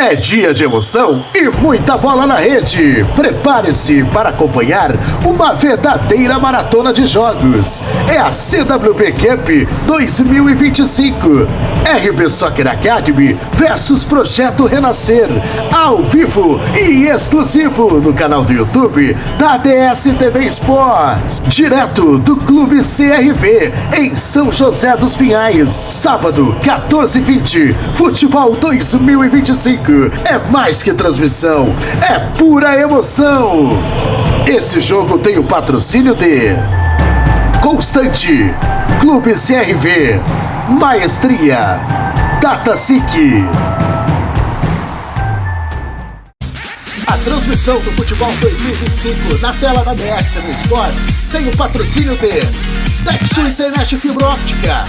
É dia de emoção e muita bola na rede. Prepare-se para acompanhar uma verdadeira maratona de jogos. É a CWB Cup 2025. RB Soccer Academy versus Projeto Renascer. Ao vivo e exclusivo no canal do YouTube da ADS TV Sports. Direto do Clube CRV em São José dos Pinhais. Sábado, 14h20. Futebol 2025. É mais que transmissão, é pura emoção. Esse jogo tem o patrocínio de Constante, Clube CRV, Maestria, DataSIC. A transmissão do Futebol 2025 na tela da DS TV Sports tem o patrocínio de Nexo Internet Fibra Óptica,